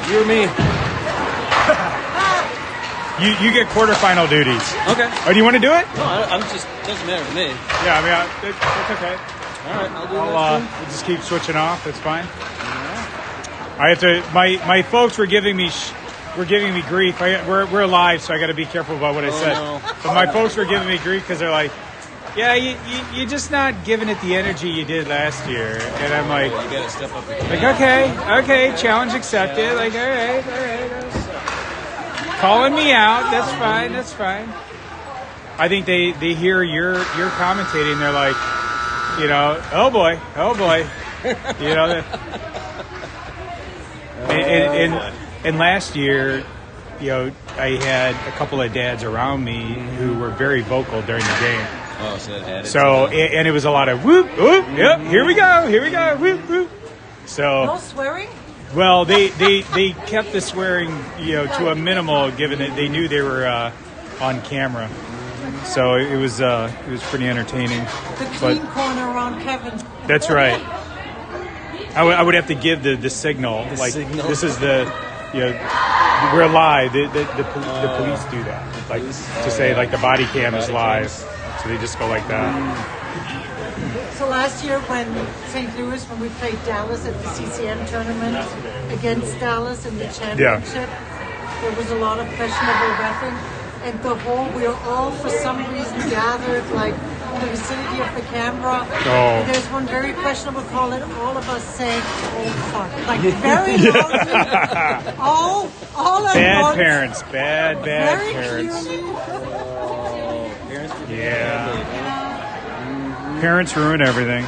You or me? You get quarterfinal duties. Okay. Oh, do you want to do it? No, I'm just doesn't matter to me. Yeah, I mean, it's okay. All right, I'll do that. We'll just keep switching off. It's fine. I have to. My folks were giving me grief. We're live, so I got to be careful about what I said. No. But my folks were giving me grief because they're like, "Yeah, you're just not giving it the energy you did last year." And I'm like, You gotta step up. like okay, challenge accepted. Like, all right. Calling me out. That's fine. I think they hear you're commentating. They're like, you know, oh boy. You know. And last year, you know, I had a couple of dads around me who were very vocal during the game. Oh, so that added. So and it was a lot of whoop, whoop, yep, here we go, whoop, whoop. So no swearing? Well, they kept the swearing, you know, to a minimal, given that they knew they were on camera. So it was pretty entertaining. The clean corner around Kevin. That's right. I would have to give the signal, like signal. This is the, you know, we're live. The police do that, like to say like the body cam is live. So they just go like that. So last year when St. Louis, when we played Dallas at the CCM tournament against Dallas in the championship, there was a lot of questionable reffing. And we were all for some reason gathered like in the vicinity of the camera. Oh. There's one very questionable call and all of us saying, oh fuck. Like very loudly. all at Bad once. parents. Bad Very parents. clearly. Yeah. Parents ruin everything.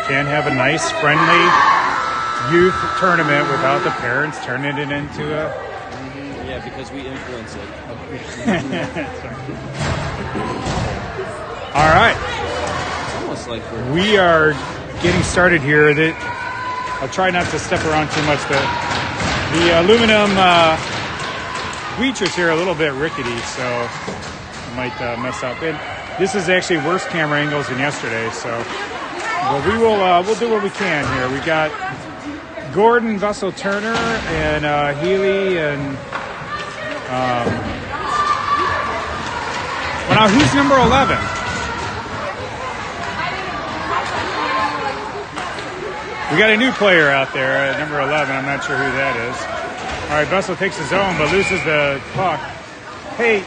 Can't have a nice, friendly youth tournament without the parents turning it into a... Yeah, because we influence it. All right. It's almost like we are getting started here. I'll try not to step around too much. The aluminum bleachers here are a little bit rickety, so I might mess up. And this is actually worse camera angles than yesterday, so but we'll do what we can here. We got Gordon, Vessel Turner, and Healy, and well, now who's number 11? We got a new player out there, number 11. I'm not sure who that is. All right, Vessel takes his own, but loses the puck. Hey.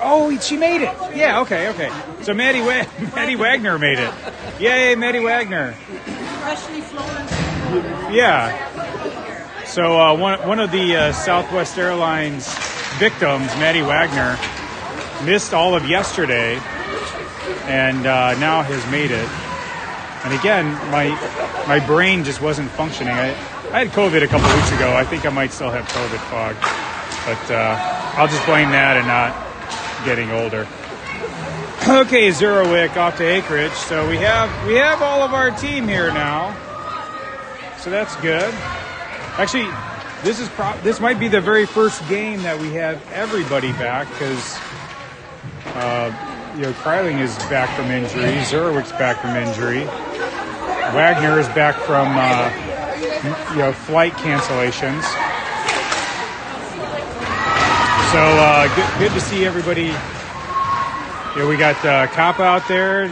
Oh, she made it. Yeah, okay. So Maddie Wagner made it. Yay, Maddie Wagner. Freshly flown. Yeah. So one of the Southwest Airlines victims, Maddie Wagner, missed all of yesterday and now has made it. And again, my brain just wasn't functioning. I had COVID a couple weeks ago. I think I might still have COVID fog. But I'll just blame that and not getting older. Okay, Zerowick off to Acreage. So we have all of our team here now. So that's good. Actually, this might be the very first game that we have everybody back because Kreiling is back from injury, Zerowick's back from injury, Wagner is back from flight cancellations. So good to see everybody. We got Kappa out there.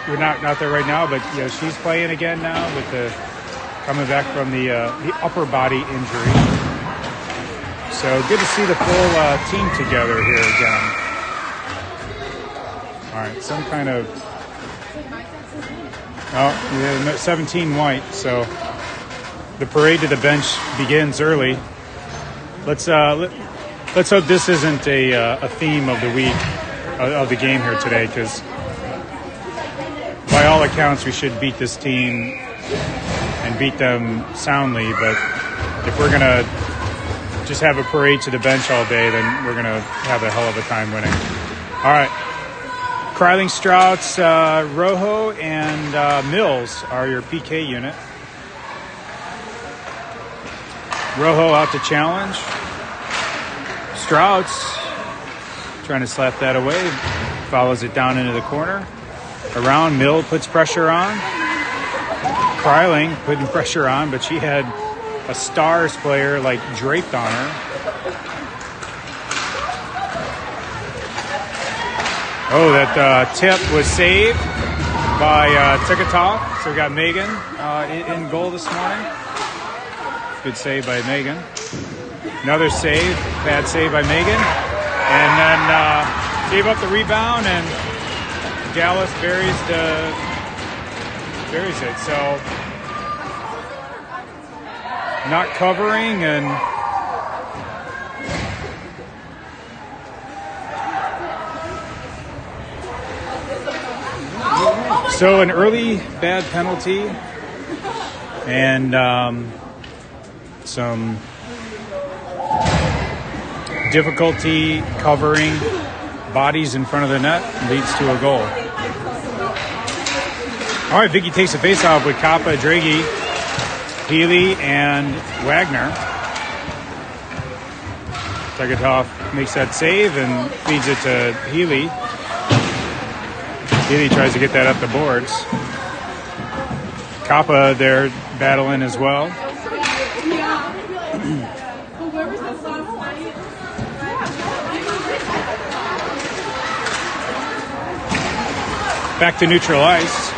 We're not out there right now, but she's playing again now with the coming back from the upper body injury. So good to see the full team together here again. All right, some kind of 17 white. So the parade to the bench begins early. Let's hope this isn't a theme of the week of the game here today, because by all accounts we should beat this team and beat them soundly. But if we're gonna just have a parade to the bench all day, then we're gonna have a hell of a time winning. All right. Kreiling, Strouts, Rojo, and Mills are your PK unit. Rojo out to challenge. Strouts trying to slap that away. Follows it down into the corner. Around, Mill puts pressure on. Freiling putting pressure on, but she had a Stars player like draped on her. Oh, that tip was saved by Tikatov. So we got Megan in goal this morning. Good save by Megan. Another save, bad save by Megan. And then gave up the rebound, and Dallas buries it. So not covering, and so an early bad penalty and some difficulty covering bodies in front of the net leads to a goal. All right, Vicky takes a face-off with Kappa, Draghi, Healy, and Wagner. Tekatov makes that save and feeds it to Healy. Healy tries to get that up the boards. Kappa there battling as well. Back to neutral ice.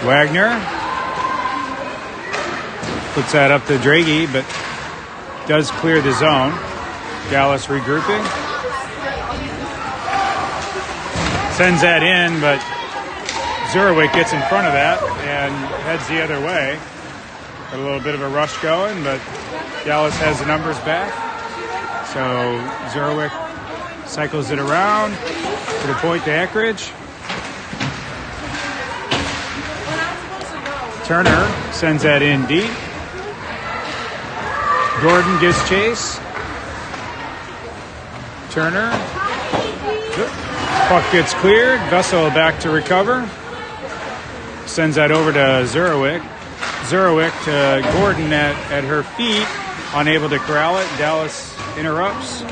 Wagner puts that up to Draghi, but does clear the zone. Dallas regrouping. Sends that in, but Zurwick gets in front of that and heads the other way. Got a little bit of a rush going, but Dallas has the numbers back. So Zurwick cycles it around to the point to Eckridge. Turner sends that in deep. Gordon gives chase. Turner. Puck gets cleared. Vessel back to recover. Sends that over to Zurwick. Zurwick to Gordon at her feet. Unable to corral it. Dallas interrupts.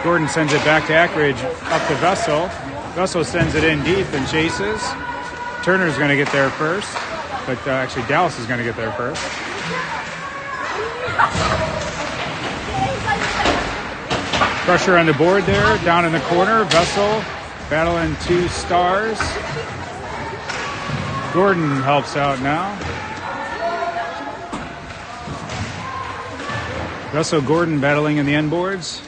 Gordon sends it back to Eckridge up to Vessel. Vessel sends it in deep and chases. Turner's going to get there first. But actually, Dallas is going to get there first. Pressure on the board there, down in the corner. Vessel battling two Stars. Gordon helps out now. Vessel, Gordon battling in the end boards.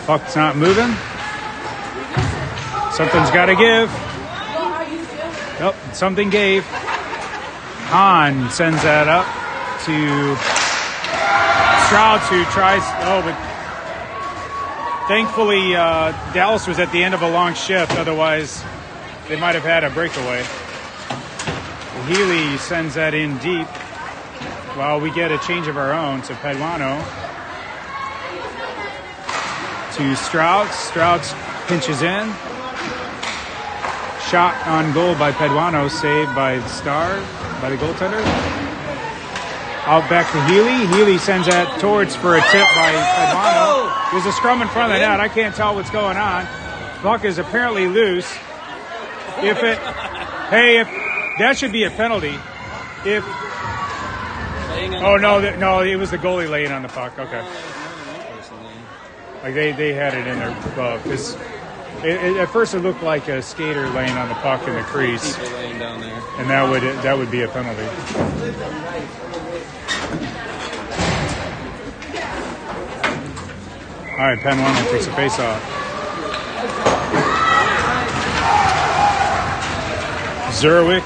Puck's not moving. Something's got to give. Nope, something gave. Hahn sends that up to Strauss, who tries. Oh, but thankfully Dallas was at the end of a long shift. Otherwise, they might have had a breakaway. Healy sends that in deep. While we get a change of our own to Peduano. To Strauss. Strauss pinches in. Shot on goal by Peduano, saved by the goaltender. Out back to Healy. Healy sends that towards for a tip by Peduano. There's a scrum in front of the net. I can't tell what's going on. Puck is apparently loose. If that should be a penalty. No, it was the goalie laying on the puck. Okay. Like they had it in their glove. At first it looked like a skater laying on the puck in the crease. People laying down there. And that would be a penalty. All right, Peduano takes a face-off. Zurwick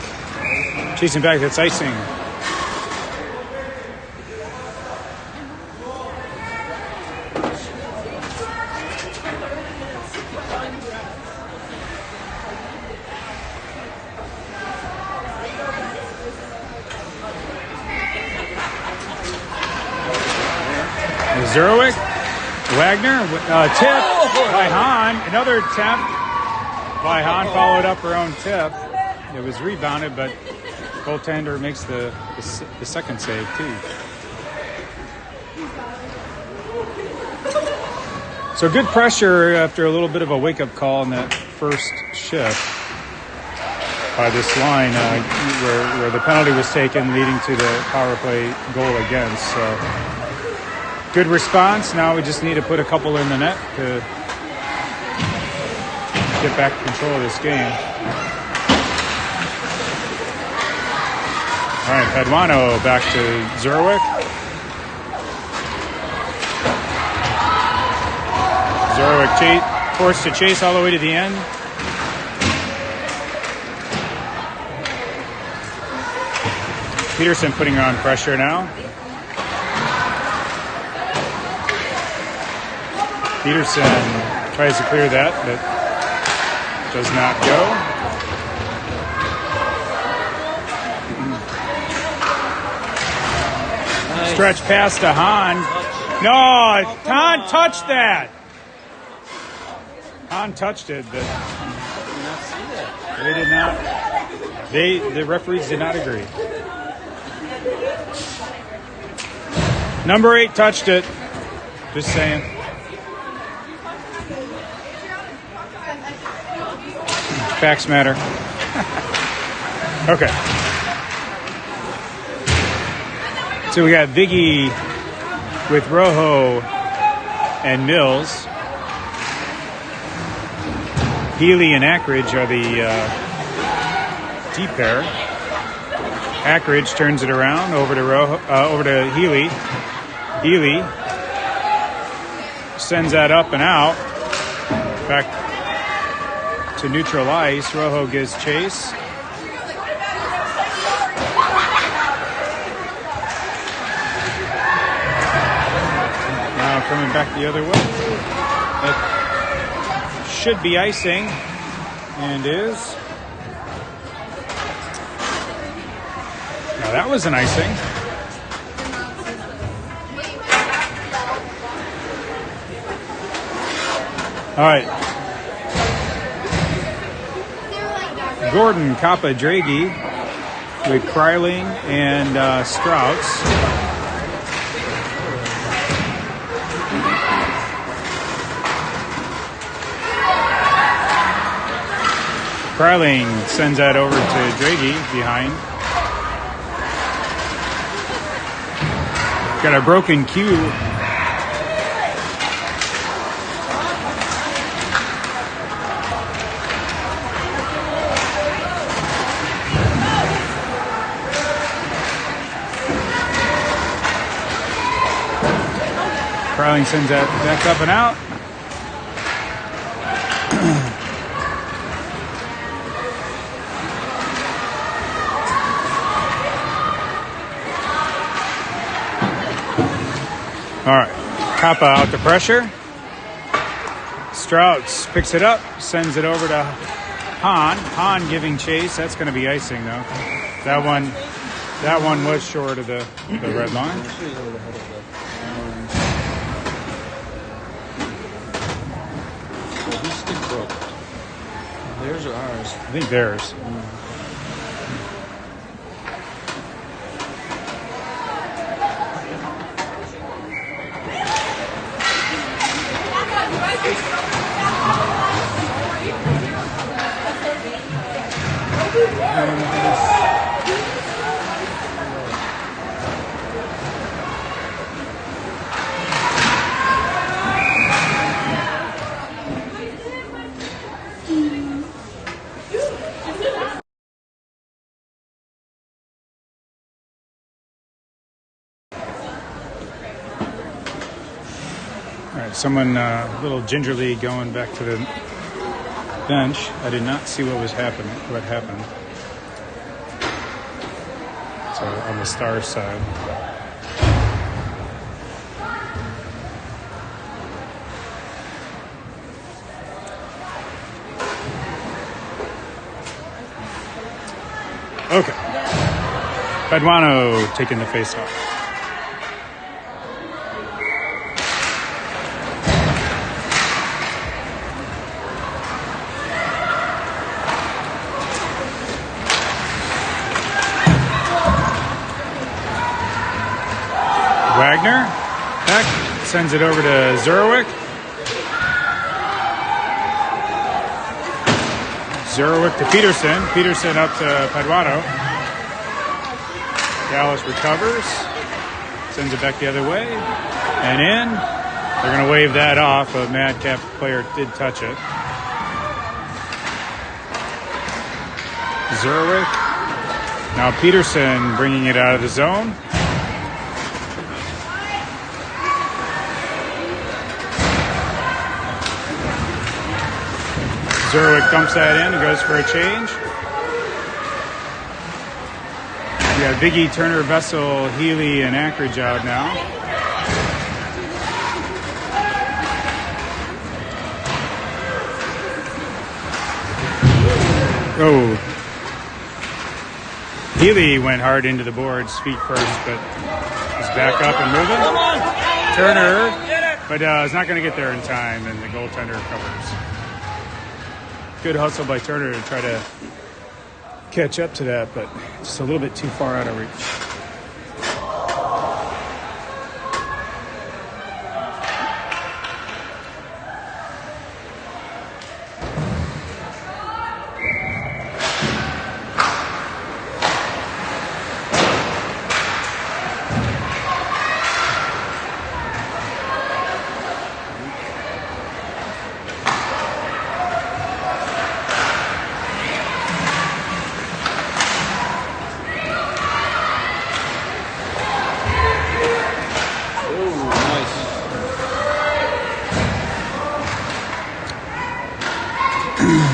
chasing back. That's icing. Zurwick, Wagner, tip by Hahn. Another attempt by Hahn, followed up her own tip. It was rebounded, but goaltender makes the second save too. So good pressure after a little bit of a wake-up call in that first shift by this line where the penalty was taken, leading to the power play goal against. So good response. Now we just need to put a couple in the net to get back control of this game. All right, Paduano back to Zerwick. Zerwick forced to chase all the way to the end. Peterson putting on pressure now. Peterson tries to clear that, but does not go. Nice. Stretch pass to Hahn. No, Hahn touched that. Hahn touched it, but they did not. The referees did not agree. Number 8 touched it. Just saying. Facts matter. Okay. So we got Viggy with Rojo and Mills. Healy and Ackridge are the deep pair. Ackridge turns it around over to Healy. Healy sends that up and out. Back to neutral ice. Rojo gives chase. Now coming back the other way. That should be icing, and is. Now that was an icing. All right. Gordon, Kappa, Draghi with Kryling and Strauss. Kryling sends that over to Draghi behind. Got a broken cue. Kryling sends that back up and out. All right, Kappa out to pressure. Strauss picks it up, sends it over to Hahn. Hahn giving chase. That's going to be icing, though. That one was short of the red line. Theirs or ours? I think theirs. All right, someone a little gingerly going back to the bench. I did not see what happened. So on the Stars side. Okay. Paduano taking the face off. Wagner back, sends it over to Zerwick. Zerwick to Peterson. Peterson up to Paduano. Dallas recovers. Sends it back the other way. And in. They're going to wave that off. A Madcap player did touch it. Zerwick. Now Peterson bringing it out of the zone. Zerwick dumps that in and goes for a change. We got Biggie, Turner, Vessel, Healy, and Anchorage out now. Oh. Healy went hard into the boards, feet first, but he's back up and moving. Turner, but he's not going to get there in time, and the goaltender covers. Good hustle by Turner to try to catch up to that, but just a little bit too far out of reach.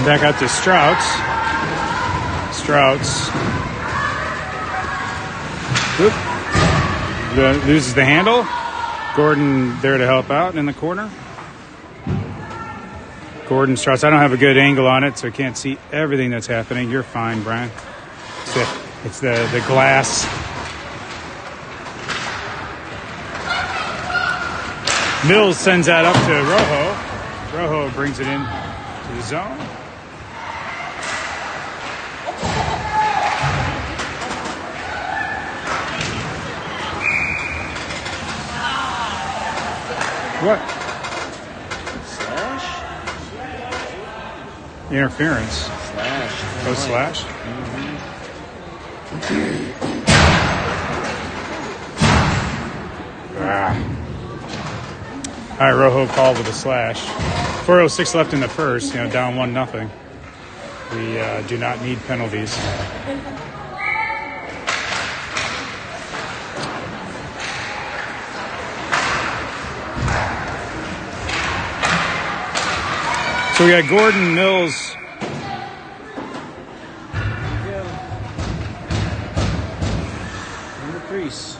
Back out to Strouts. Oop. Loses the handle. Gordon there to help out in the corner. Gordon, Strouts. I don't have a good angle on it, so I can't see everything that's happening. You're fine, Brian. It's the glass. Mills sends that up to Rojo. Rojo brings it in to the zone. What? Slash? Interference. Slash. Oh, slash? All right, Rojo called with a slash. 4:06 left in the first, down 1-0. We do not need penalties. So we got Gordon, Mills. In the crease.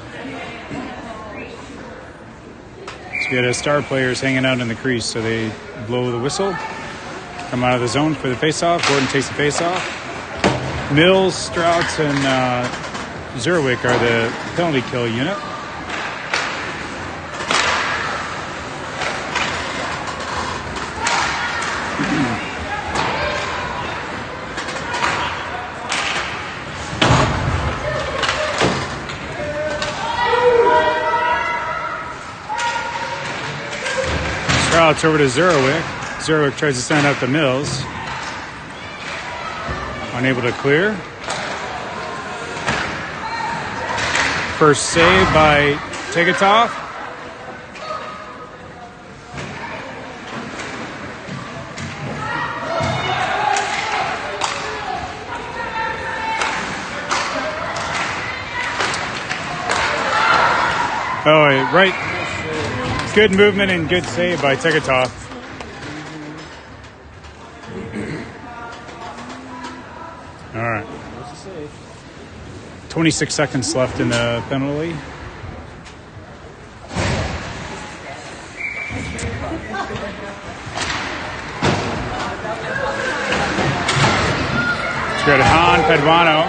So we got our star players hanging out in the crease, so they blow the whistle, come out of the zone for the faceoff. Gordon takes the faceoff. Mills, Strouts, and Zerwick are the penalty kill unit. Strouts over to Zerwick. Zerwick tries to send out the Mills. Unable to clear. First save by Tegetov. Oh, right. Good movement and good save by Tegetov. All right. 26 seconds left in the penalty. Let's go to Han Paduano.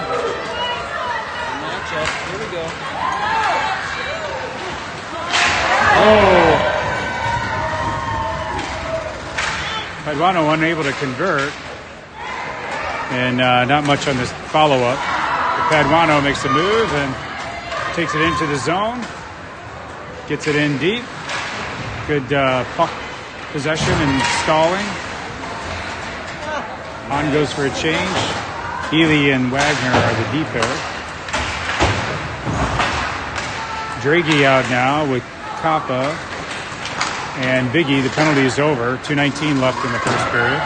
Matchup. Here we go. Oh! Paduano unable to convert. And not much on this follow-up. Paduano makes the move and takes it into the zone. Gets it in deep. Good puck possession and stalling. On goes for a change. Healy and Wagner are the D pair. Draghi out now with Kappa and Biggie. The penalty is over. 2:19 left in the first period.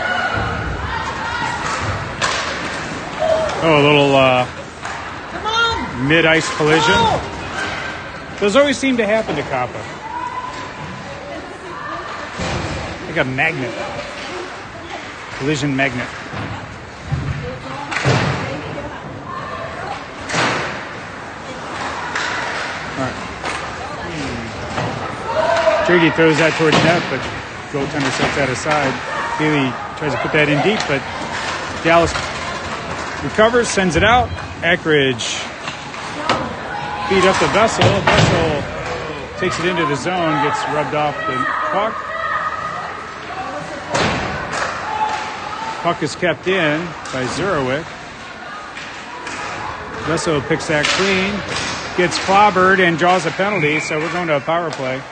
Oh, a little mid-ice collision. Those always seem to happen to Kappa. Like a magnet. Collision magnet. Draghi throws that towards net, but goaltender sets that aside. Healy tries to put that in deep, but Dallas recovers, sends it out. Eckridge beat up the Vessel. Vessel takes it into the zone, gets rubbed off the puck. Puck is kept in by Zurowick. Vessel picks that clean, gets clobbered, and draws a penalty, so we're going to a power play.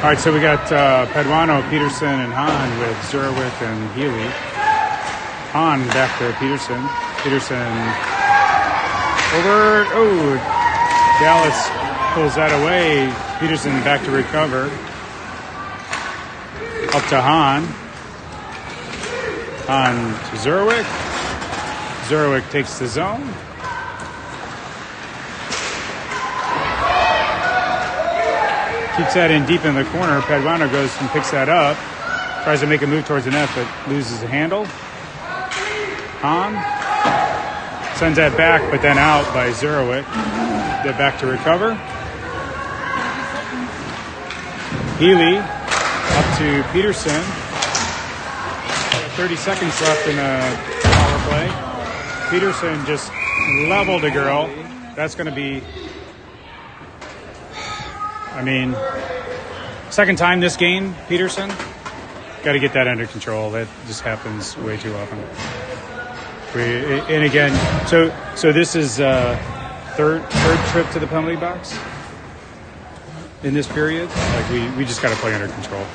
All right, so we got Paduano, Peterson, and Hahn with Zurowick and Healy. Hahn back to Peterson. Peterson over. Oh, Dallas pulls that away. Peterson back to recover. Up to Hahn. Hahn to Zurowick. Zurowick takes the zone. Keeps that in deep in the corner. Paduano goes and picks that up. Tries to make a move towards the net, but loses the handle. Hahn sends that back, but then out by Zurowick. Get back to recover. Healy up to Peterson. 30 seconds left in the power play. Peterson just leveled a girl. That's going to be... second time this game, Peterson. Got to get that under control. That just happens way too often. And again, so this is third trip to the penalty box in this period. Like we just got to play under control.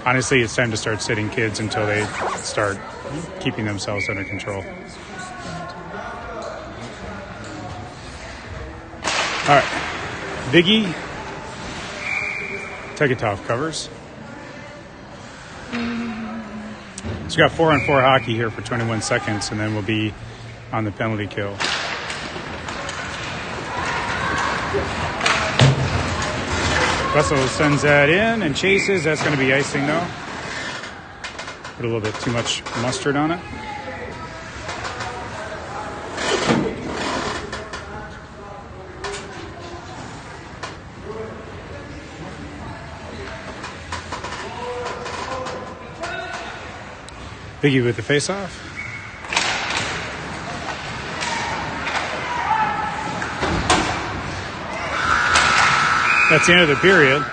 Honestly, it's time to start sitting kids until they start keeping themselves under control. All right. Biggie, Tegetov covers. So we got 4-on-4 hockey here for 21 seconds, and then we'll be on the penalty kill. Russell sends that in and chases. That's going to be icing, though. Put a little bit too much mustard on it. Biggie with the face-off. That's the end of the period.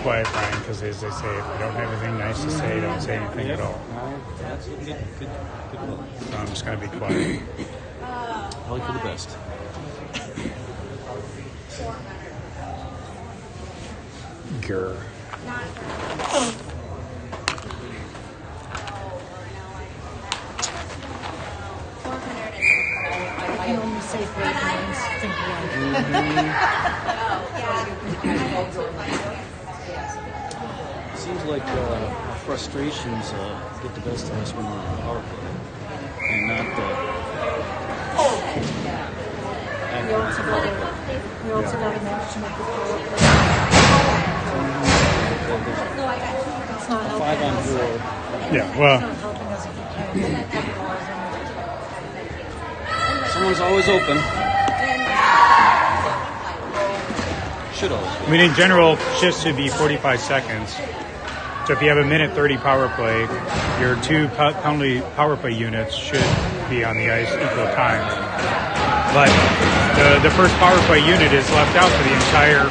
Quiet, Brian, because as they say, if you don't have anything nice to say, don't say anything at all. That's good. So I'm just going to be quiet. Probably for the best. Grr. safe way to think Seems like our frustrations get the best of us when we're on the power play, and not We also got to mention at the power play. It's not helping 5 on us. 4. Yeah, It's well, not helping us if you can't capitalize on it. Someone's always open. Should always. I mean, in general, shifts should be 45 seconds. So if you have a minute 30 power play, your two penalty power play units should be on the ice equal time. But the first power play unit is left out for the entire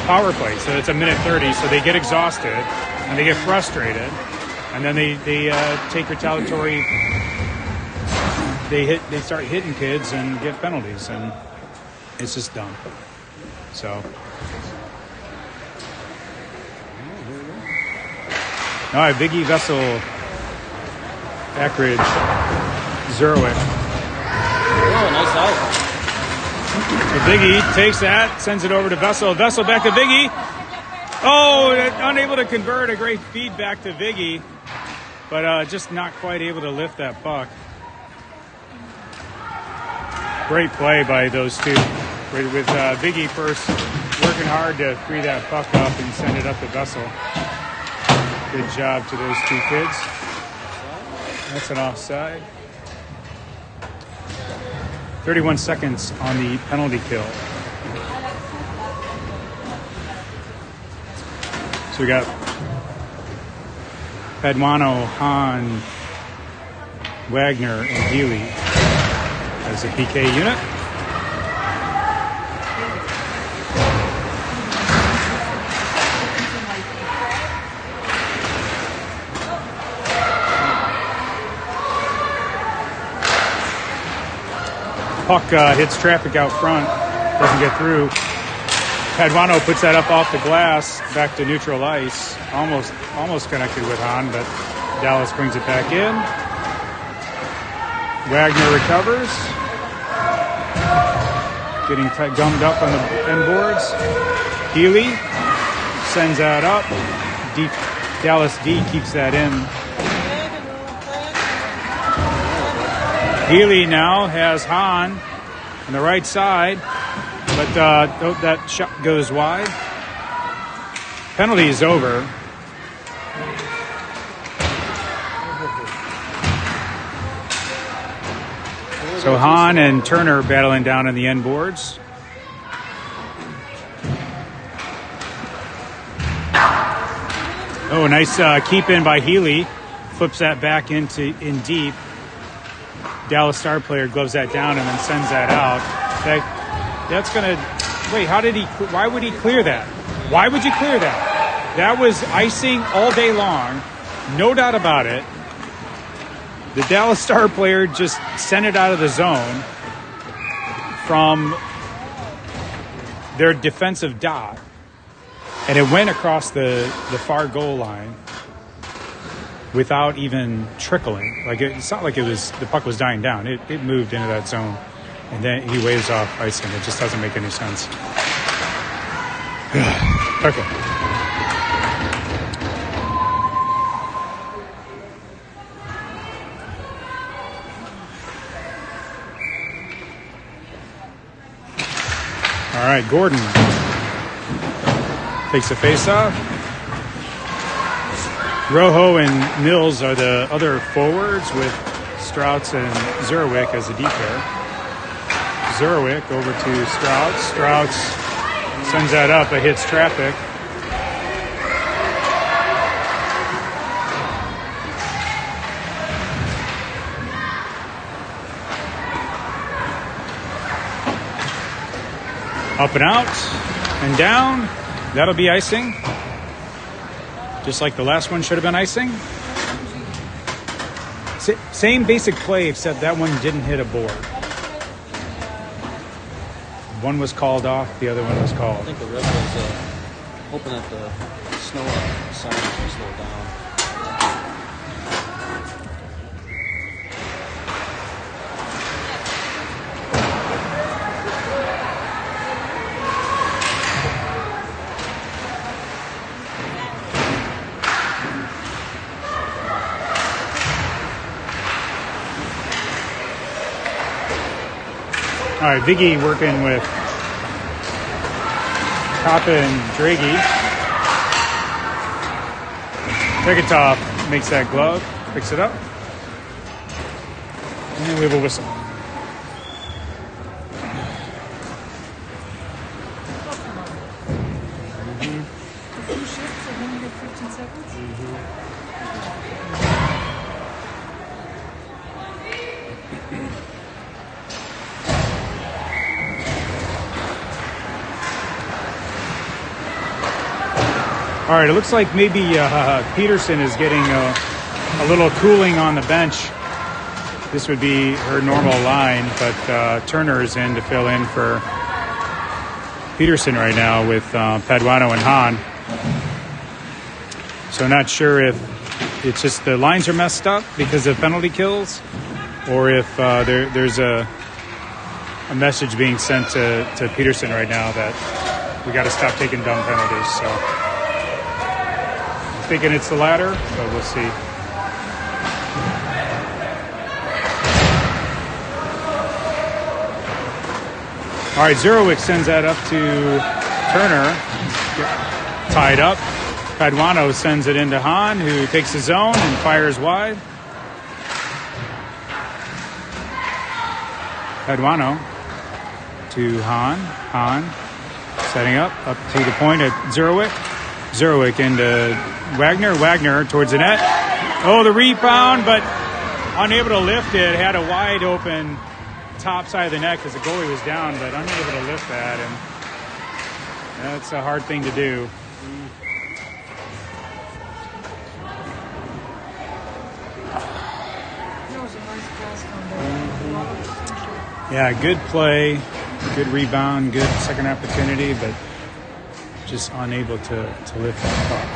power play. So it's a minute 30, so they get exhausted and they get frustrated. And then they take retaliatory, they start hitting kids and get penalties, and it's just dumb. So. All right, Biggie, Vessel, Ackridge, Zerwick. Oh, nice out. So Biggie takes that, sends it over to Vessel. Vessel back to Biggie. Oh, unable to convert. A great feed back to Biggie, but just not quite able to lift that puck. Great play by those two. With Biggie first working hard to free that puck up and send it up to Vessel. Good job to those two kids. That's an offside. 31 seconds on the penalty kill. So we got Paduano, Hahn, Wagner, and Healy as a PK unit. Puck hits traffic out front, doesn't get through. Paduano puts that up off the glass, back to neutral ice. Almost connected with Hahn, but Dallas brings it back in. Wagner recovers. Getting gummed up on the end boards. Healy sends that up. Dallas D keeps that in. Healy now has Hahn on the right side, but that shot goes wide. Penalty is over. So Hahn and Turner battling down in the end boards. Oh, nice keep in by Healy. Flips that back in deep. Dallas star player gloves that down and then sends that out. That's going to... Wait, why would he clear that? Why would you clear that? That was icing all day long. No doubt about it. The Dallas star player just sent it out of the zone from their defensive dot. And it went across the far goal line without even trickling. Like it's not like the puck was dying down. It moved into that zone, and then he waves off icing. It just doesn't make any sense. Okay. All right, Gordon takes a face-off. Rojo and Mills are the other forwards with Strouts and Zerwick as a D pair. Zerwick over to Strouts. Strouts sends that up. It hits traffic. Up and out and down. That'll be icing. Just like the last one should have been icing. Same basic play, except that one didn't hit a board. One was called off, the other one was called. I think the ref was hoping that the snow signs would slow down. All right, Viggy working with Kappa and Draghi. Tekatov makes that glove, picks it up, and then we have a whistle. All right, it looks like maybe Peterson is getting a little cooling on the bench. This would be her normal line, but Turner is in to fill in for Peterson right now with Paduano and Hahn. So not sure if it's just the lines are messed up because of penalty kills, or if there's a message being sent to Peterson right now that we got to stop taking dumb penalties. So I'm thinking it's the latter, but we'll see. All right, Zerowick sends that up to Turner, tied up. Paduano sends it into Hahn, who takes the zone and fires wide. Paduano to Hahn. Hahn setting up to the point at Zerowick. Zerowick into Wagner. Wagner towards the net. Oh, the rebound, but unable to lift it. Had a wide open top side of the net because the goalie was down, but unable to lift that, and that's a hard thing to do. Yeah, good play, good rebound, good second opportunity, but just unable to lift that puck.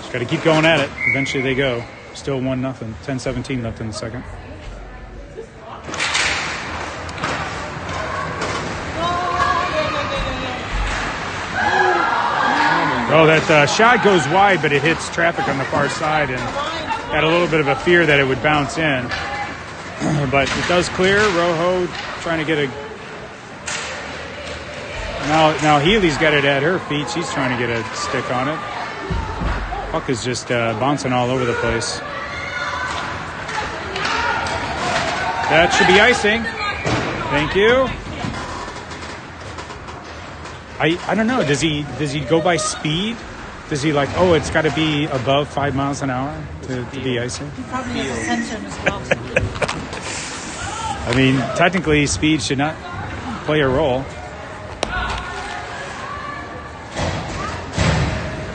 Just got to keep going at it. Eventually they go. Still 1-0, 10-17 left in the second. Oh, that shot goes wide, but it hits traffic on the far side, and had a little bit of a fear that it would bounce in. But it does clear. Rojo trying to get a... Now Healy's got it at her feet. She's trying to get a stick on it. Puck is just bouncing all over the place. That should be icing. Thank you. I don't know. Does he go by speed? Does he like, oh, it's got to be above 5 miles an hour to be icing? He probably has a sensor in his glove. I mean, technically, speed should not play a role.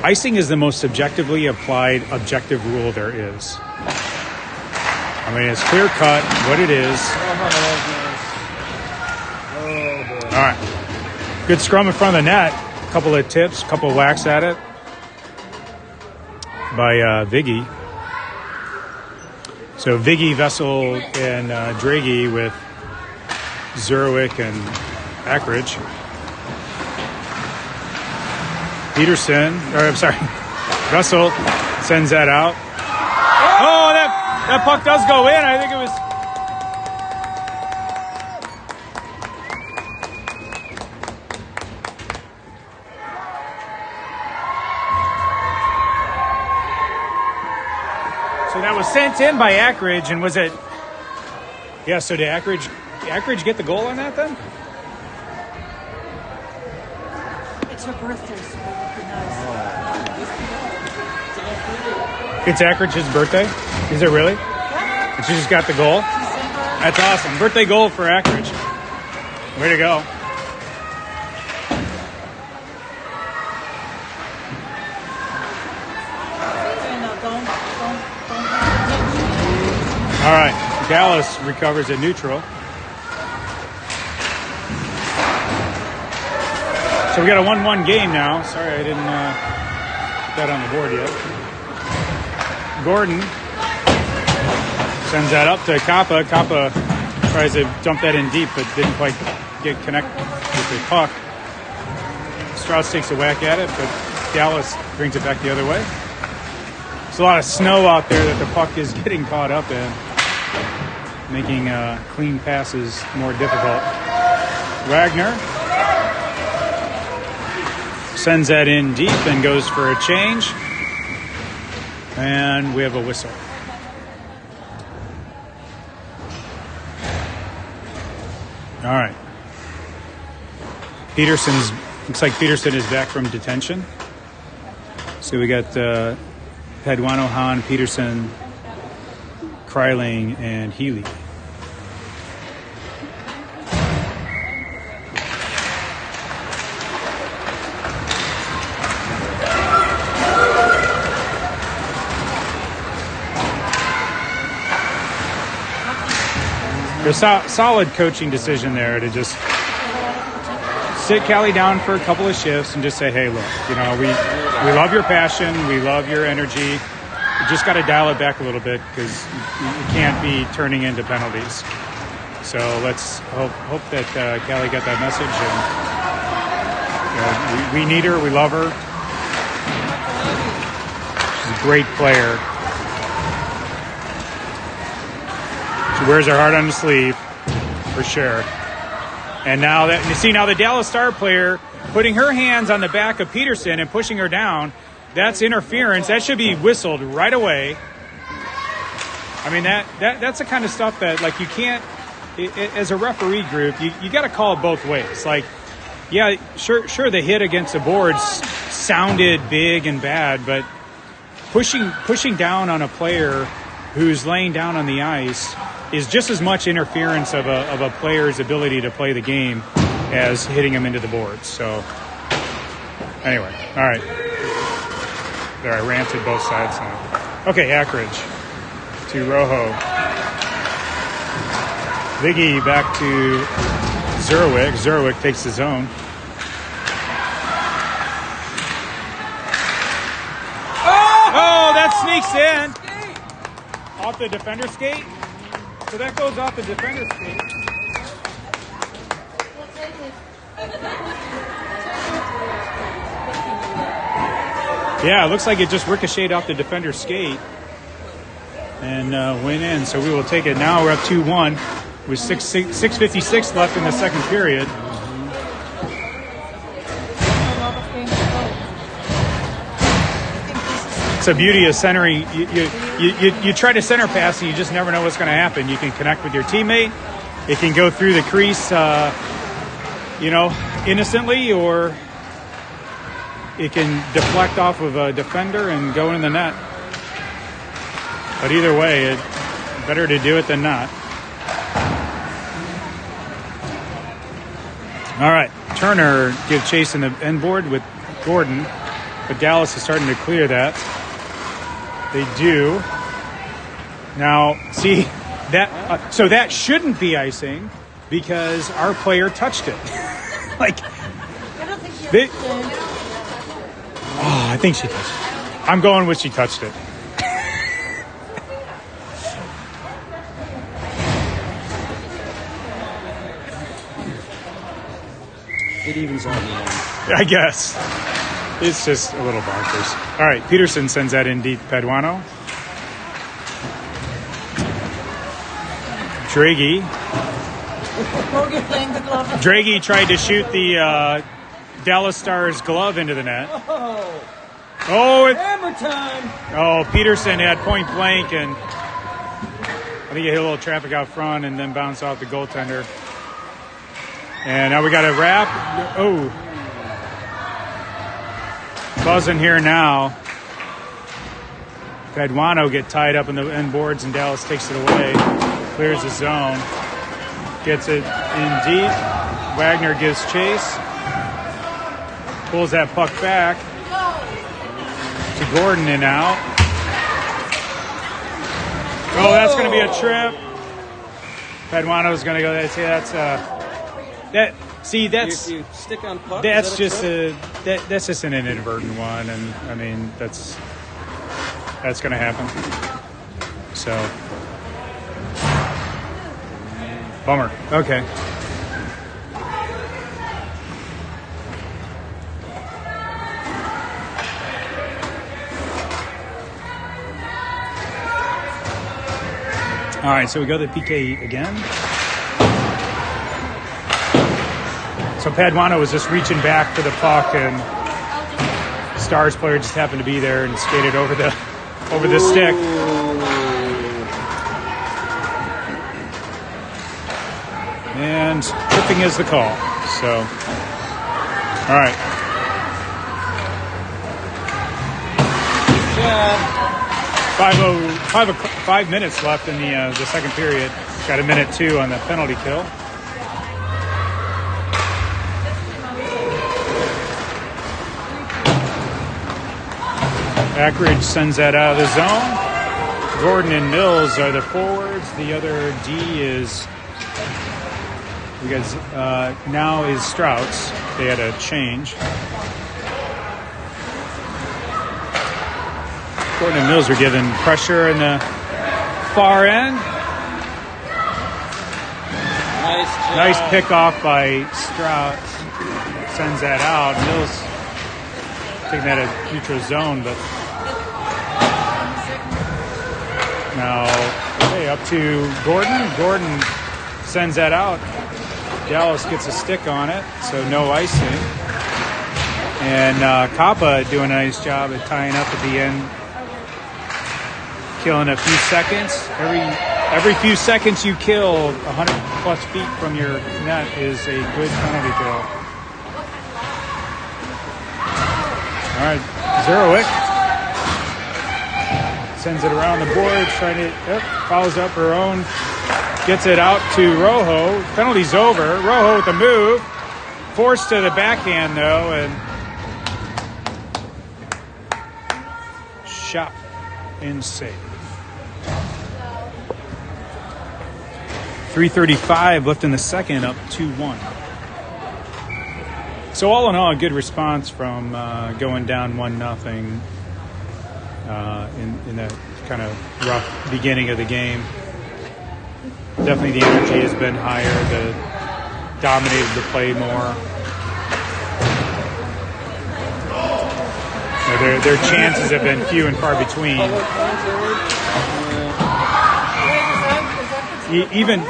Icing is the most subjectively applied objective rule there is. I mean, it's clear cut what it is. All right. Good scrum in front of the net. A couple of tips, a couple of whacks at it by Viggy. So Viggy, Vessel, and Draghi with Zerowick and Ackridge. Peterson, Vessel sends that out. Oh, that puck does go in. I think it was... So that was sent in by Ackridge, and was it... Yeah, so did Ackridge get the goal on that then? It's her birthday, so it would be nice. It's Ackridge's birthday? Is it really? Yeah. And she just got the goal? That's awesome. Birthday goal for Ackridge. Way to go. All right, Dallas recovers at neutral. So we got a 1-1 game now. Sorry, I didn't put that on the board yet. Gordon sends that up to Kappa. Kappa tries to dump that in deep, but didn't quite get connected with the puck. Strauss takes a whack at it, but Dallas brings it back the other way. There's a lot of snow out there that the puck is getting caught up in. making clean passes more difficult. Wagner sends that in deep and goes for a change. And we have a whistle. All right. Looks like Peterson is back from detention. So we got Paduano, Hahn, Peterson, Kryling, and Healy. There's a solid coaching decision there to just sit Callie down for a couple of shifts and just say, hey, look, we love your passion, we love your energy. You just got to dial it back a little bit because you can't be turning into penalties. So let's hope that Callie got that message. And we need her, we love her. She's a great player. She wears her heart on the sleeve, for sure. And now the Dallas Star player putting her hands on the back of Peterson and pushing her down, that's interference. That should be whistled right away. I mean, that's the kind of stuff that, like, you can't, as a referee group, you got to call it both ways. Like, yeah, sure, the hit against the boards sounded big and bad, but pushing down on a player who's laying down on the ice is just as much interference of a player's ability to play the game as hitting him into the boards. So, anyway, all right. There, I ranted both sides now. Okay, Ackridge to Rojo. Viggy back to Zerwick. Zerwick takes the zone. Oh, that sneaks in. Off the defender's skate. So that goes off the defender's skate. Yeah, it looks like it just ricocheted off the defender's skate and went in. So we will take it now. We're up 2-1 with 6:56 left in the second period. It's a beauty of centering. You try to center pass and you just never know what's going to happen. You can connect with your teammate. It can go through the crease, innocently, or it can deflect off of a defender and go in the net. But either way, it's better to do it than not. All right, Turner give chase in the end board with Gordon, but Dallas is starting to clear that. They do. Now, see, so that shouldn't be icing because our player touched it. I think she touched it. I'm going with she touched it. It evens out in the end. I guess. It's just a little bonkers. All right, Peterson sends that in deep. Paduano. Draghi tried to shoot the Dallas Stars glove into the net. Hammer time! Oh, Peterson had point blank, and I think he hit a little traffic out front and then bounced off the goaltender. And now we got a wrap. Oh. Buzzing here now. Paduano get tied up in the end boards, and Dallas takes it away. Clears the zone. Gets it in deep. Wagner gives chase. Pulls that puck back to Gordon and out. Oh, that's going to be a trip. Paduano's going to go. That's you stick on puck. That's just that's just an inadvertent one, and I mean that's going to happen. So bummer. Okay. All right, so we go to the PK again. So Paduano was just reaching back for the puck, and Stars player just happened to be there and skated over the stick. And tripping is the call. So, all right. 5 minutes left in the second period. Got a minute 2 on the penalty kill. Ackridge sends that out of the zone. Gordon and Mills are the forwards. The other D is, because now is Strouts. They had a change. Gordon and Mills were given pressure in the far end. Nice pick off by Strouts. Sends that out. Mills taking that at neutral zone, but now up to Gordon. Gordon sends that out. Dallas gets a stick on it, so no icing. And Kappa doing a nice job at tying up at the end, killing a few seconds. Every few seconds you kill 100 plus feet from your net is a good penalty kill. All right, Zerowick sends it around the board, trying to follows up her own, gets it out to Rojo. Penalty's over. Rojo with the move, forced to the backhand though, and shot and save. 3:35 left in the second, up 2-1. So all in all, a good response from going down 1-0 in that kind of rough beginning of the game. Definitely the energy has been higher. Dominated the play more. Their chances have been few and far between. Even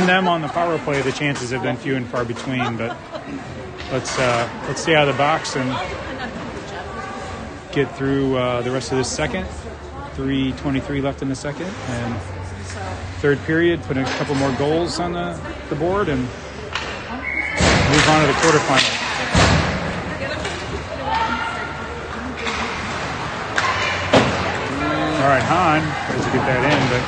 them on the power play, the chances have been few and far between. But let's stay out of the box and get through the rest of this second. 3:23 left in the second, and third period, put a couple more goals on the board and move on to the quarterfinal. All right, Hahn tries to get that in, but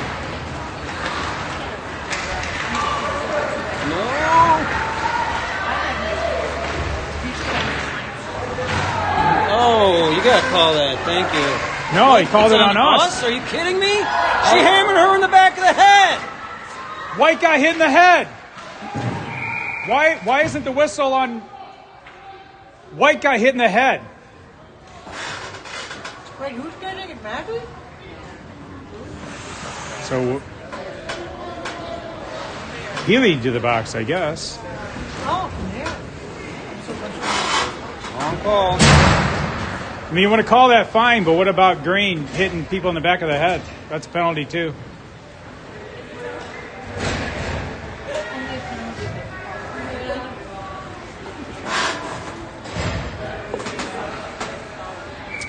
Oh, you gotta call that. Thank you. No, he called it on us. Are you kidding me? She hammered her in the back of the head. White guy hit in the head. Why isn't the whistle on white guy hit in the head? Wait, who's getting it badly? So Healy to the box, I guess. Oh, yeah. Wrong call. I mean, you want to call that fine, but what about Green hitting people in the back of the head? That's a penalty too.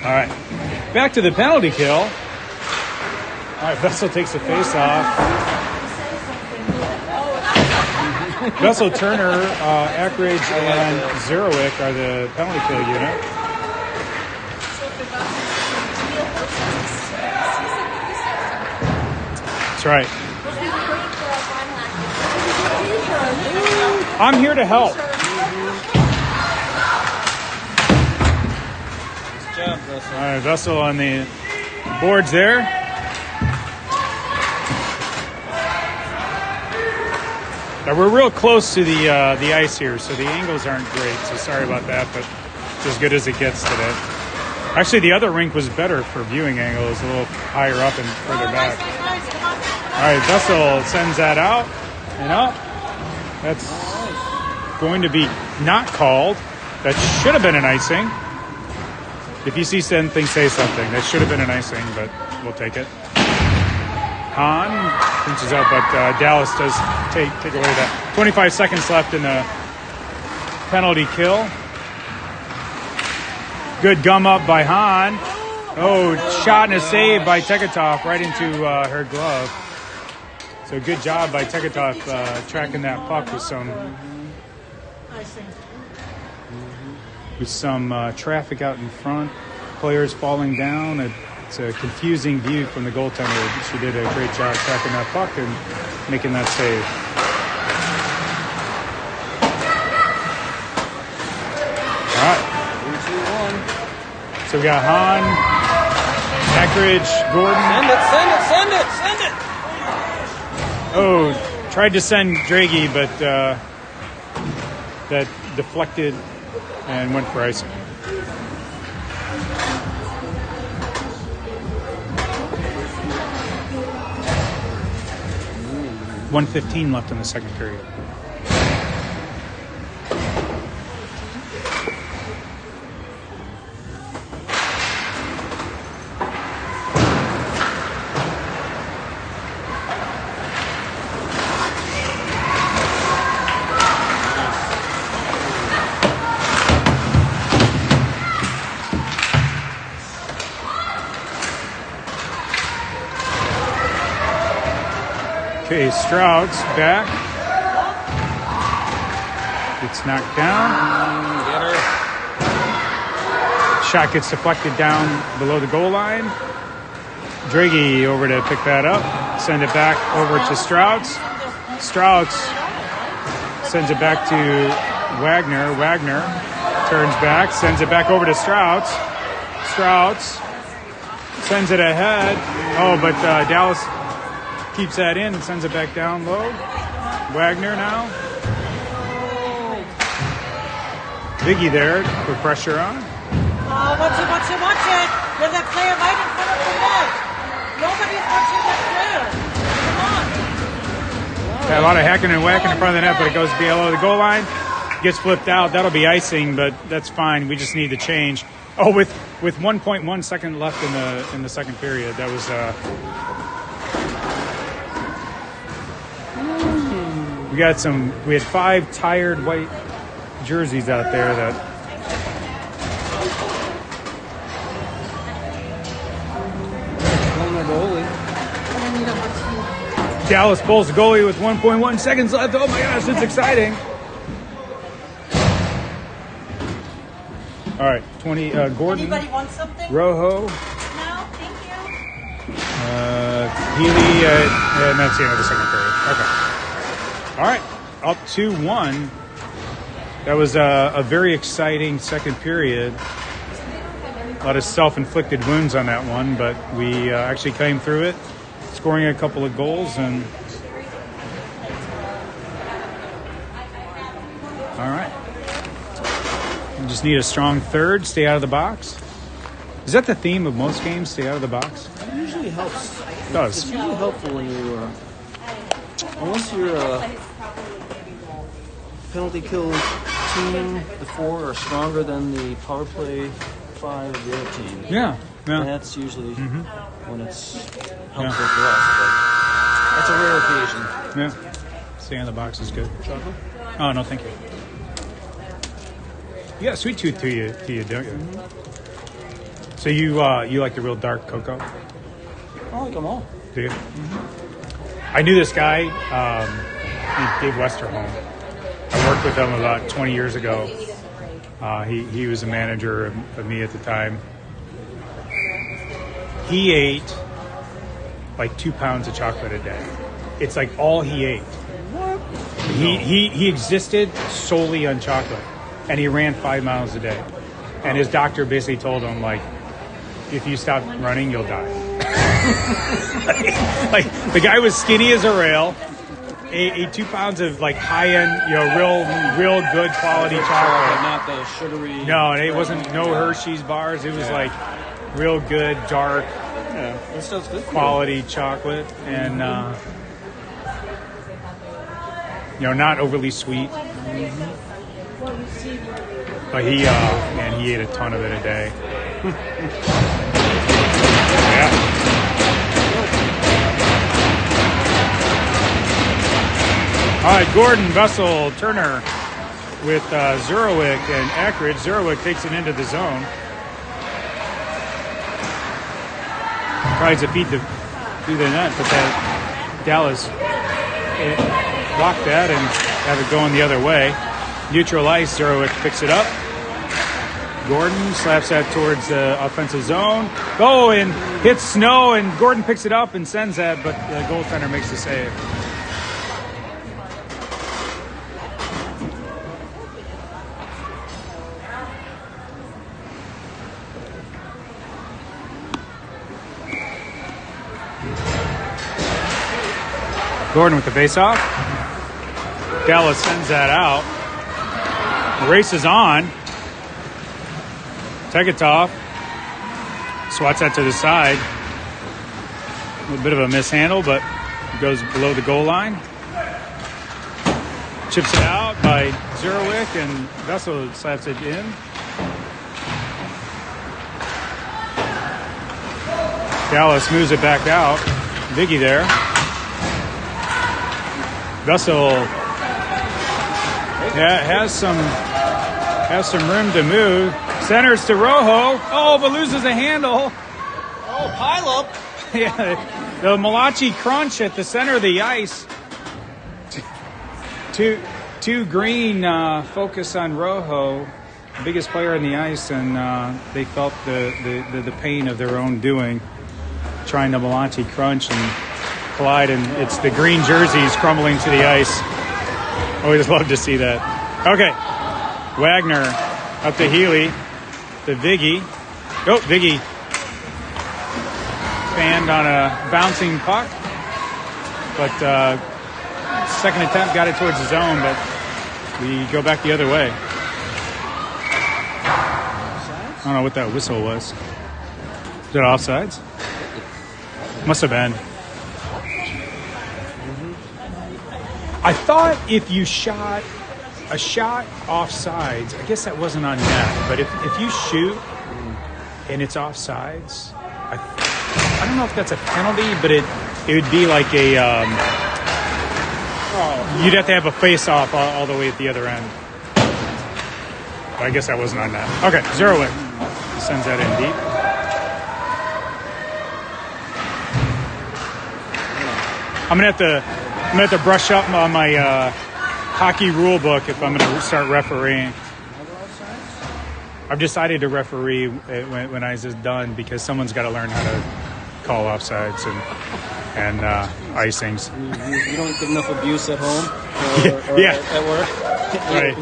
All right, back to the penalty kill. All right, Vessel takes the face off. Vessel, Turner, Ackridge, and Zerowick are the penalty kill unit. That's right. I'm here to help. Good job, Vessel. All right, Vessel on the boards there. Now we're real close to the ice here, so the angles aren't great. So sorry about that, but it's as good as it gets today. Actually, the other rink was better for viewing angle. It was a little higher up and further back. All right, Vessel sends that out and up. That's going to be not called. That should have been an icing. If you see something, say something. That should have been an icing, but we'll take it. Hahn pinches up, but Dallas does take away that. 25 seconds left in the penalty kill. Good gum up by Hahn. Oh, shot and a save by Tekatov right into her glove. So good job by Tekatov tracking that puck with some traffic out in front. Players falling down. It's a confusing view from the goaltender. She did a great job tracking that puck and making that save. All right. 3-2-1. So we got Hahn, Eckridge, Gordon. Send it! Oh, tried to send Draghi, but that deflected and went for icing. .1:15 left in the second period. Okay, Stroud's back. Gets knocked down. Get her. Shot gets deflected down below the goal line. Draghi over to pick that up. Send it back over to Strouds. Strouds sends it back to Wagner. Wagner turns back, sends it back over to Strouds. Strouds sends it ahead. Oh, but Dallas keeps that in and sends it back down low. Wagner now. Biggie there with pressure on. Watch it. There's that player right in front of the net. Nobody's watching that player. Come on. Yeah, a lot of hacking and whacking in front of the net, but it goes below the goal line. Gets flipped out. That'll be icing, but that's fine. We just need to change. Oh, with 1.1 second left in the second period, that was we had 5 tired white jerseys out there that Dallas pulls the goalie with 1.1 seconds left. Oh my gosh, it's exciting. All right, 20 Gordon. Anybody want something? Rojo. No, thank you. Healy, and that's the end of the second period. Okay. All right, up 2-1. That was a very exciting second period. A lot of self-inflicted wounds on that one, but we actually came through it, scoring a couple of goals. And all right, we just need a strong third, stay out of the box. Is that the theme of most games, stay out of the box? It usually helps. It does. It's usually helpful when you, unless you're a penalty kill team, the 4 are stronger than the power play 5 of the other team. Yeah. And that's usually when it's helpful for us. But that's a rare occasion. Yeah. Stay in the box is good. Chocolate? Oh, no, thank you. You got a sweet tooth to you, don't you? So you like the real dark cocoa? I like them all. Do you? I knew this guy, Dave Westerholm. I worked with him about 20 years ago. He was a manager of me at the time. He ate like 2 pounds of chocolate a day. It's like all he ate. What? He existed solely on chocolate, and he ran 5 miles a day. And his doctor basically told him, like, if you stop running, you'll die. like the guy was skinny as a rail. Ate 2 pounds of like high-end, real good quality chocolate. Not the sugary. No, it wasn't no Hershey's bars. It was like real good, dark, that stuff's good for quality chocolate, and not overly sweet. But he ate a ton of it a day. Yeah. All right, Gordon, Vessel, Turner with Zurowick and Ackridge. Zurowick takes it into the zone. Tries to feed through the net, but that Dallas blocked that and have it going the other way. Neutral ice, Zurowick picks it up. Gordon slaps that towards the offensive zone. Oh, and hits Snow, and Gordon picks it up and sends that, but the goaltender makes the save. Gordon with the face-off. Dallas sends that out. The race is on. Tegetov swats that to the side. A little bit of a mishandle, but goes below the goal line. Chips it out by Zurowick, and Vessel slaps it in. Dallas moves it back out. Viggy there. Vessel has some room to move. Centers to Rojo. Oh, but loses a handle. Oh, pile up. Yeah, the Malachi crunch at the center of the ice. Two green focus on Rojo, the biggest player on the ice, and they felt the pain of their own doing, trying to Malachi crunch and collide, and it's the green jerseys crumbling to the ice. Always love to see that. Okay, Wagner up to Healy. To Viggy. Oh, Viggy fanned on a bouncing puck. But second attempt got it towards the zone, but we go back the other way. I don't know what that whistle was. Is it offsides? Must have been. I thought if you shot a shot offsides, I guess that wasn't on net, but if you shoot and it's offsides, I don't know if that's a penalty, but it would be like a you'd have to have a face-off all the way at the other end. But I guess that wasn't on net. Okay, Zurowick sends that in deep. I'm gonna have to brush up on my hockey rule book if I'm going to start refereeing. I've decided to referee when I was done because someone's got to learn how to call offsides and icings. You don't get enough abuse at home or at work. Right.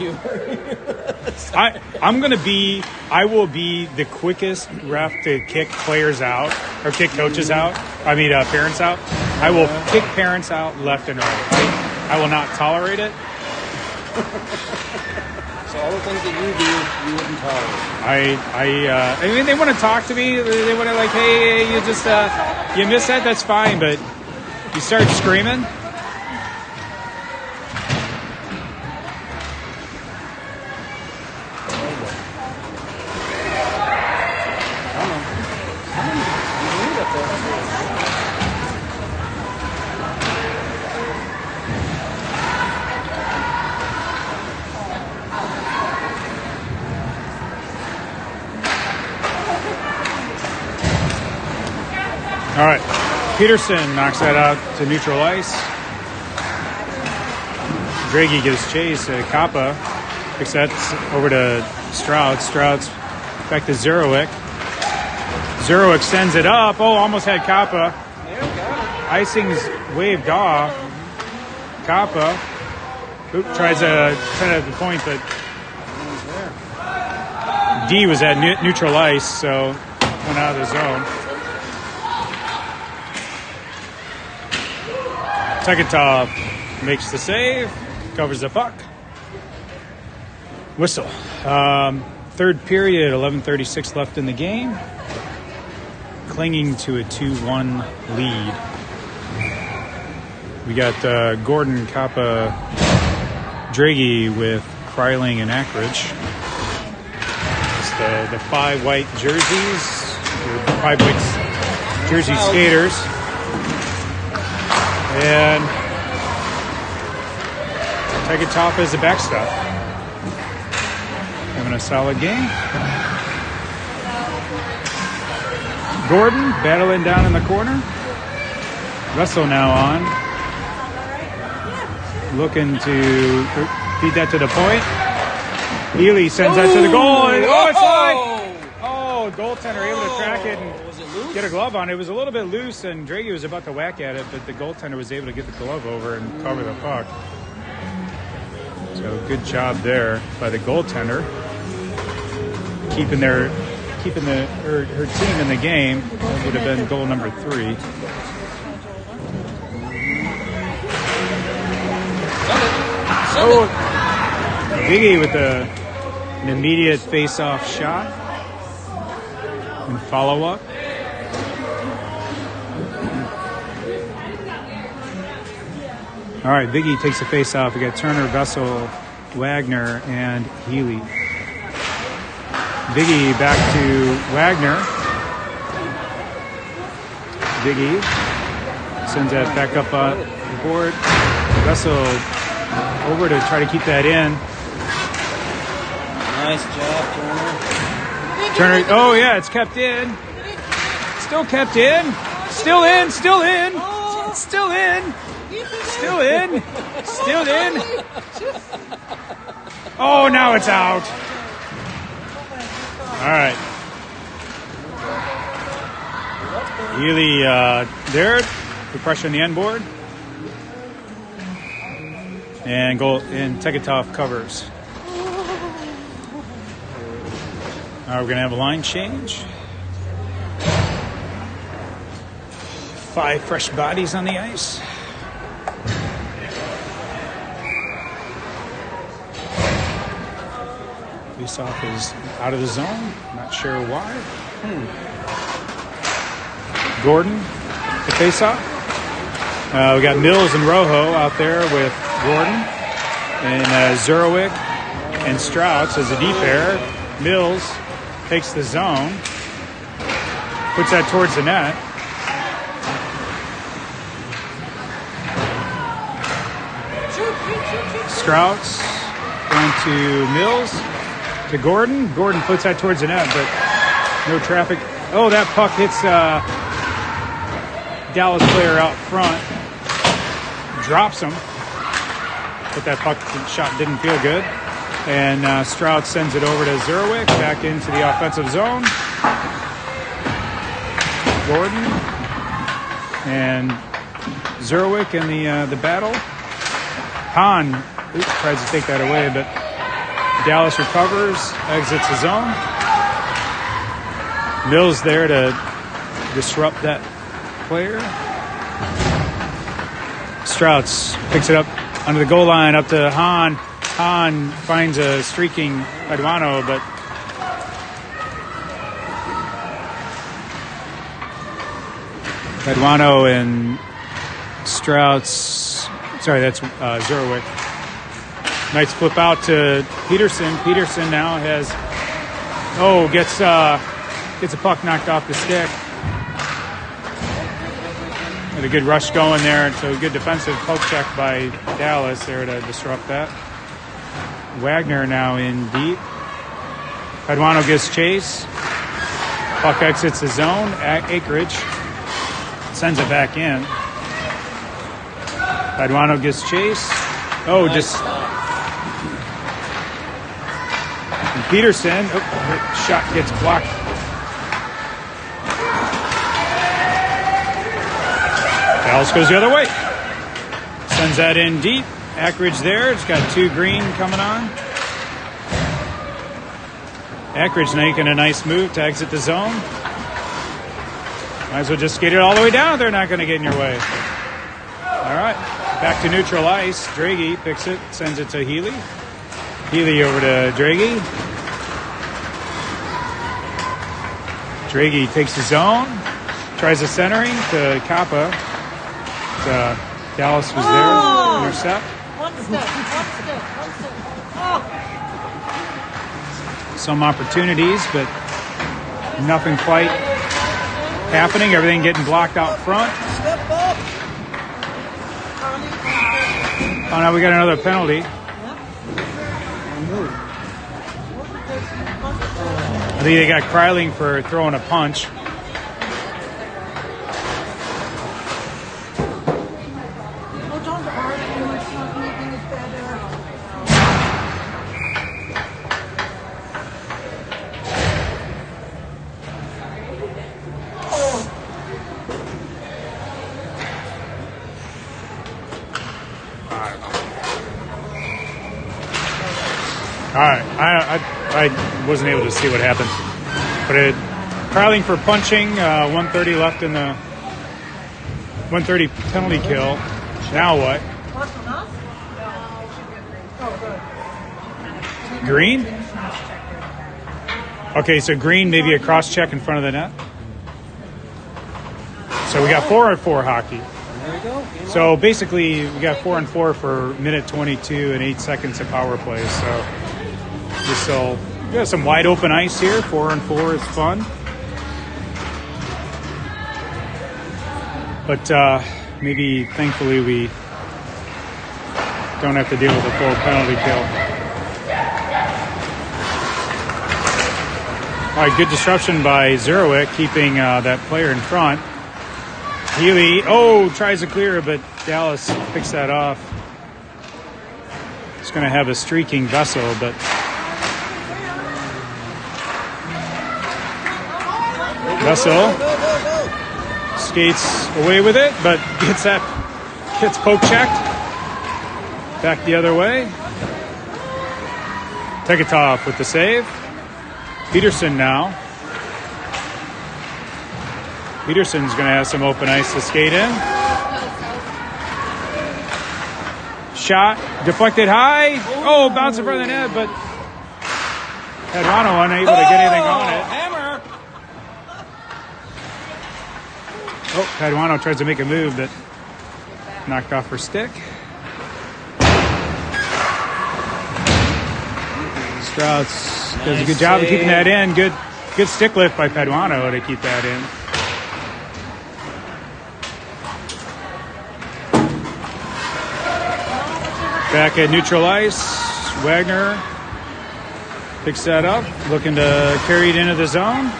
I will be the quickest ref to kick players out or kick coaches out. Parents out. I will kick parents out left and right. I will not tolerate it. So all the things that you wouldn't tolerate. I mean, they want to talk to me. They want to like, hey, you just you missed that. That's fine, but you start screaming. All right, Peterson knocks that out to neutral ice. Draghi gives chase to Kappa. Picks that over to Stroud. Stroud's back to Zurowick. Zurowick sends it up. Oh, almost had Kappa. Icing's waved off. Kappa tries to send it at the point, but D was at neutral ice, so went out of the zone. Tegetov makes the save, covers the puck. Whistle. Third period, 11:36 left in the game. Clinging to a 2-1 lead. We got Gordon, Kappa, Draghi with Kryling and Ackridge. It's the 5 white jerseys, or 5 white jersey skaters. And Tegetov as the backstop. Having a solid game. Gordon battling down in the corner. Russell now on. Looking to feed that to the point. Healy sends that to the goal. Oh, it's wide. Oh, goaltender able to track it and get a glove on it. It was a little bit loose, and Draghi was about to whack at it, but the goaltender was able to get the glove over and cover the puck. So good job there by the goaltender, keeping her team in the game. That would have been goal number 3. Oh, Biggie with an immediate face-off shot and follow-up. All right, Biggie takes the face-off. We got Turner, Vessel, Wagner, and Healy. Biggie back to Wagner. Biggie sends that back up on the board. Vessel over to try to keep that in. Nice job, Turner. Turner, oh yeah, it's kept in. Still kept in. Still in, still in. Still in. Still in. Still in. Oh, now it's out. All right. Healy there. The pressure on the end board. And goal, and Tegetov covers. All right, we're going to have a line change. 5 fresh bodies on the ice. Faceoff is out of the zone. Not sure why. Gordon, the faceoff. We got Mills and Rojo out there with Gordon and Zurowick and Strauss as a deep pair. Mills takes the zone, puts that towards the net. Strauss going to Mills to Gordon. Gordon puts that towards the net, but no traffic. Oh, that puck hits Dallas player out front. Drops him. But that puck shot didn't feel good. And Stroud sends it over to Zurowick, back into the offensive zone. Gordon and Zurowick in the battle. Hahn tries to take that away, but Dallas recovers, exits the zone. Mills there to disrupt that player. Strauss picks it up under the goal line, up to Hahn. Hahn finds a streaking Paduano, but Paduano and Strauss, sorry, that's Zurowick. Knights flip out to Peterson. Peterson now has, gets a puck knocked off the stick. Had a good rush going there, so a good defensive poke check by Dallas there to disrupt that. Wagner now in deep. Paduano gives chase. Puck exits the zone at Acreage. Sends it back in. Paduano gives chase. And Peterson. Shot gets blocked. Dallas goes the other way. Sends that in deep. Ackridge there. It's got 2 green coming on. Ackridge making a nice move to exit the zone. Might as well just skate it all the way down. They're not going to get in your way. All right. Back to neutral ice. Draghi picks it, sends it to Healy. Healy over to Draghi. Draghi takes the zone. Tries the centering to Kappa. Dallas was there. Intercept. One step. Some opportunities, but nothing quite happening. Everything getting blocked out front. Oh, now we got another penalty. move. I think they got Kryling for throwing a punch. Oh, don't argue. It's not making it better. All right, I wasn't able to see what happened, but Kryling for punching. 130 left in the 130 penalty kill. Now what? What's enough? Oh, good. Green? Okay, so green, maybe a cross check in front of the net. So we got 4-on-4 hockey. There we go. So basically, we got 4-on-4 for minute 22 and 8 seconds of power play. So we got some wide open ice here. 4-on-4 is fun. But maybe, thankfully, we don't have to deal with a full penalty kill. All right, good disruption by Zerowick, keeping that player in front. Healy, tries to clear, but Dallas picks that off. It's going to have a streaking Vessel, but Vessel skates away with it, but gets poke checked. Back the other way. Tekatov with the save. Peterson now. Peterson's going to have some open ice to skate in. Shot, deflected high. Bounced in front of the net, but Paduano unable to get anything on it. Hammer! Paduano tries to make a move that knocked off her stick. Strauss does a good job of keeping that in. Good stick lift by Paduano to keep that in. Back at neutral ice, Wagner picks that up, looking to carry it into the zone.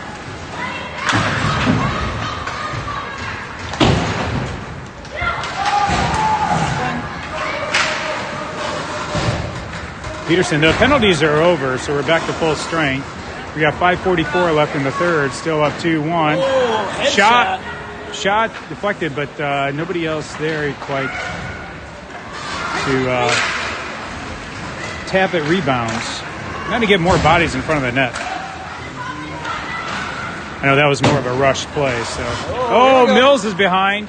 Peterson, the penalties are over, so we're back to full strength. We got 5:44 left in the third, still up 2-1. Shot deflected, but nobody else there quite to tap at rebounds. Got to get more bodies in front of the net. I know that was more of a rush play. So, Mills is behind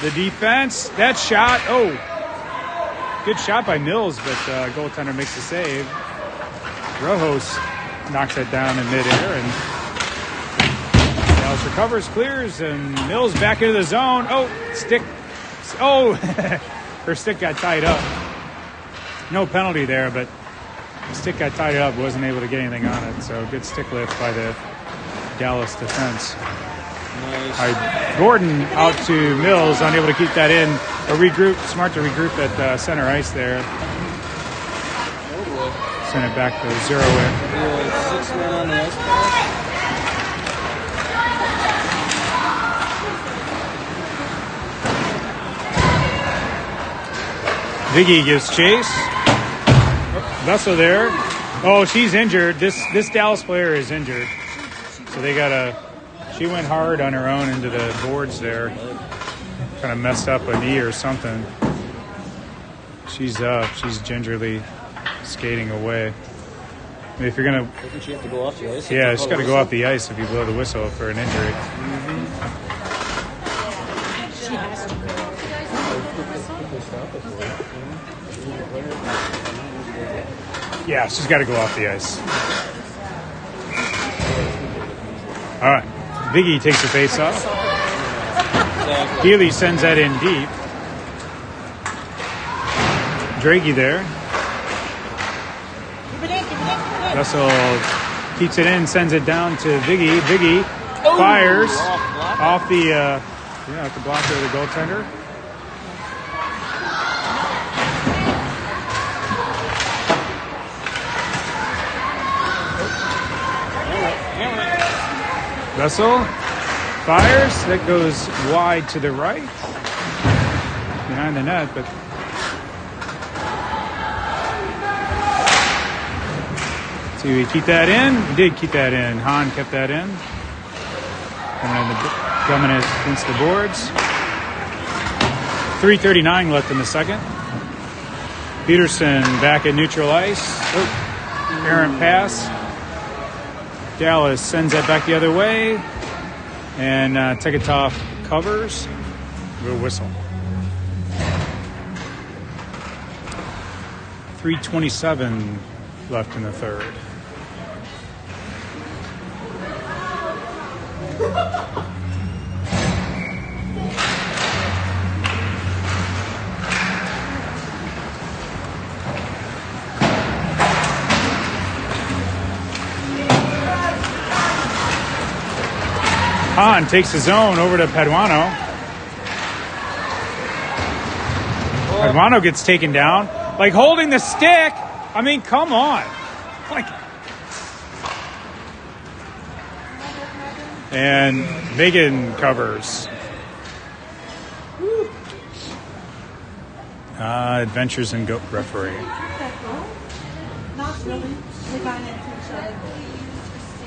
the defense. That shot, good shot by Mills, but goaltender makes the save. Rojos knocks it down in midair, and Dallas recovers, clears, and Mills back into the zone. Stick. Her stick got tied up. No penalty there, but the stick got tied up. Wasn't able to get anything on it. So good stick lift by the Dallas defense. Nice. All right, Gordon out to Mills, unable to keep that in. Smart to regroup at center ice there. Send it back to Zerowick. 6 men on the ice. Viggy gives chase. Vessel there. She's injured. This Dallas player is injured. So she went hard on her own into the boards there. Kind of messed up a knee or something. She's up. She's gingerly skating away. I mean, if you're going to... Doesn't she have to go off the ice? Yeah, she's got to go off the ice if you blow the whistle for an injury. She has to go. Yeah, she's got to go off the ice. All right. Viggy takes the face off. Healy sends that in deep. Draghi there. Russell keeps it in, sends it down to Viggy. Viggy fires off the at the blocker of the goaltender. Vessel fires. That goes wide to the right. Behind the net, but see, we keep that in. We did keep that in. Hahn kept that in. Coming against the boards. 3:39 left in the second. Peterson back at neutral ice. Oh, errant pass. Dallas sends that back the other way. And Tekatov covers. We'll whistle. 3:27 left in the third. Hahn takes his own over to Paduano. Paduano gets taken down. Like holding the stick. I mean, come on. Like, and Megan covers. Adventures in Goat referee. Not really. They got into each other.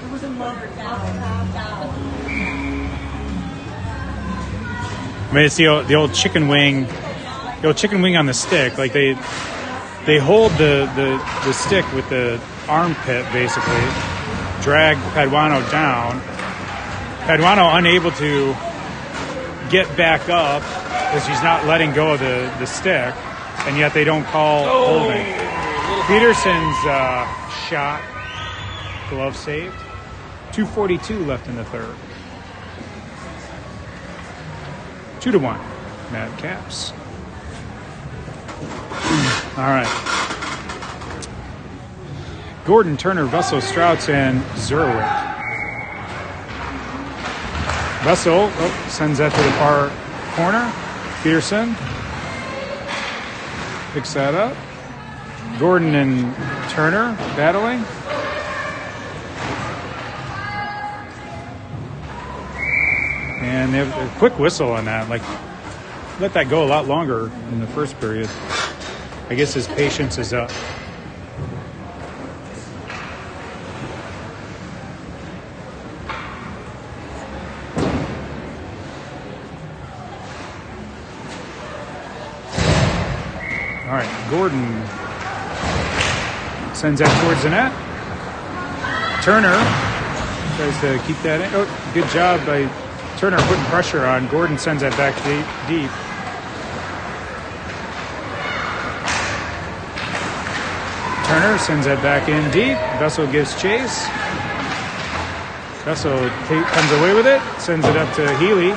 It was a lover down. I mean, it's the old chicken wing, on the stick. Like they hold the stick with the armpit, basically, drag Paduano down. Paduano unable to get back up because he's not letting go of the stick, and yet they don't call holding. Peterson's shot, glove saved. 2:42 left in the third. 2-1, Mad Caps. All right. Gordon, Turner, Vessel, Strouts, and Zerwick. Vessel sends that to the far corner. Peterson picks that up. Gordon and Turner battling. And they have a quick whistle on that. Like, let that go a lot longer in the first period. I guess his patience is up. All right, Gordon sends that towards the net. Turner tries to keep that in. Oh, good job by Turner putting pressure on. Gordon sends that back deep. Turner sends that back in deep. Vessel gives chase. Vessel comes away with it. Sends it up to Healy.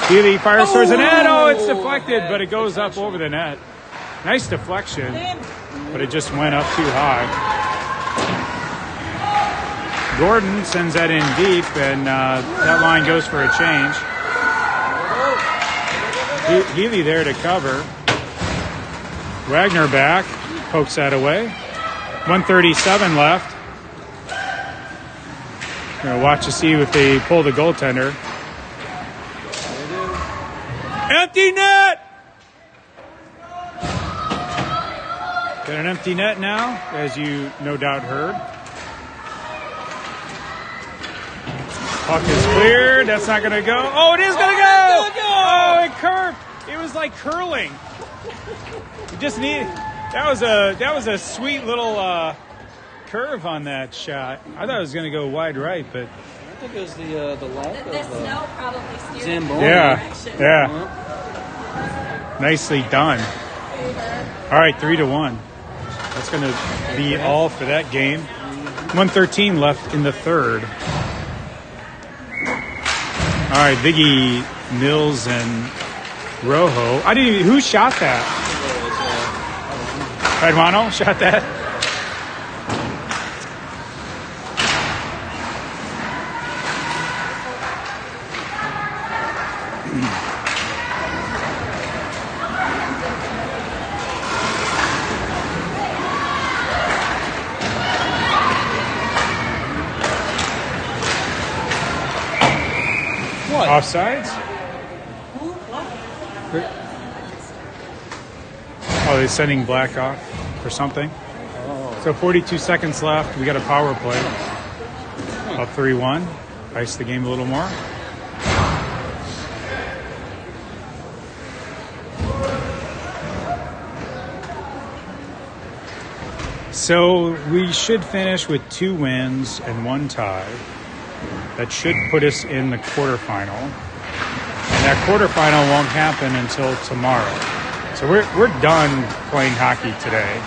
Healy fires towards the net. Oh, it's deflected, but it goes up over the net. Nice deflection, but it just went up too high. Gordon sends that in deep, and that line goes for a change. Healy there to cover. Wagner back, pokes that away. 1:37 left. Gonna watch to see if they pull the goaltender. Empty net! Got an empty net now, as you no doubt heard. Puck is cleared. That's not going to go. Oh, it is going to go! Oh, it curved. It was like curling. You just need. That was a sweet little curve on that shot. I thought it was going to go wide right, but I think it was the lack The of snow probably steered Zamboni. yeah. Nicely done. All right, 3-1. That's going to be all for that game. 1:13 left in the third. All right, Biggie, Mills, and Rojo. Who shot that? Paduano shot that? What? Offsides? Who? What? Oh, they're sending Black off for something. Oh. So 42 seconds left. We got a power play. Up 3-1. Ice the game a little more. So we should finish with 2 wins and 1 tie. That should put us in the quarterfinal. And that quarterfinal won't happen until tomorrow. So we're done playing hockey today.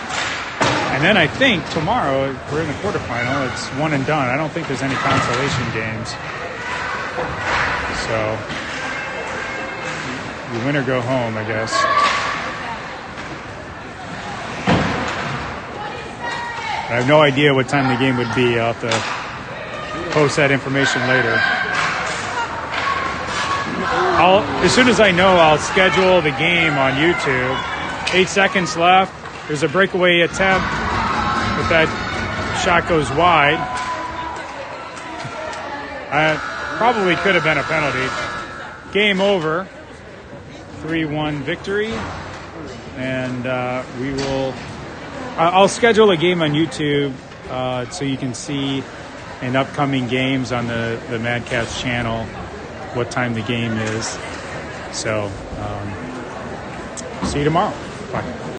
And then I think tomorrow, if we're in the quarterfinal, it's one and done. I don't think there's any consolation games. So you win or go home, I guess. I have no idea what time the game would be. I'll have to post that information later. As soon as I know, I'll schedule the game on YouTube. 8 seconds left. There's a breakaway attempt, but that shot goes wide. Probably could have been a penalty. Game over. 3-1 victory. And we will... I'll schedule a game on YouTube so you can see in upcoming games on the Mad Cats channel what time the game is. So, see you tomorrow. Bye.